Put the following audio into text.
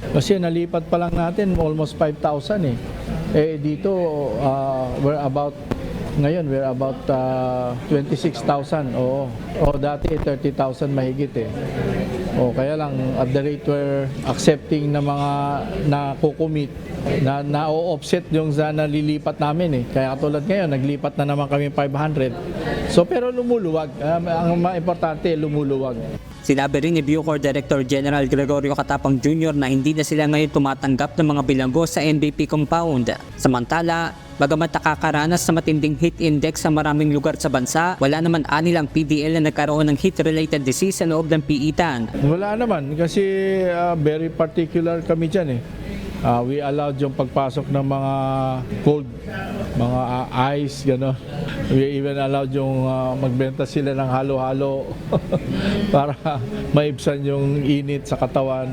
Kasi nalipat pa lang natin almost 5,000 eh. Eh dito ngayon we're about 26,000. Oo. O dati 30,000 mahigit eh. O kaya lang at the rate we're accepting na mga nakukumit na-offset yung sa nalilipat namin eh. Kaya katulad ngayon naglipat na naman kami 500. So pero lumuluwag. Ang importante lumuluwag. Sinabi rin ni Bucor Director General Gregorio Catapang Jr. na hindi na sila ngayon tumatanggap ng mga bilanggo sa NBP compound. Samantala, bagamat nakakaranas sa matinding heat index sa maraming lugar sa bansa, wala naman anilang PDL na nagkaroon ng heat-related disease sa loob ng piitan. Wala naman kasi very particular kami dyan eh. We allowed yung pagpasok ng mga cold, mga ice, gano'n. We even allowed yung magbenta sila ng halo-halo para maibsan yung init sa katawan.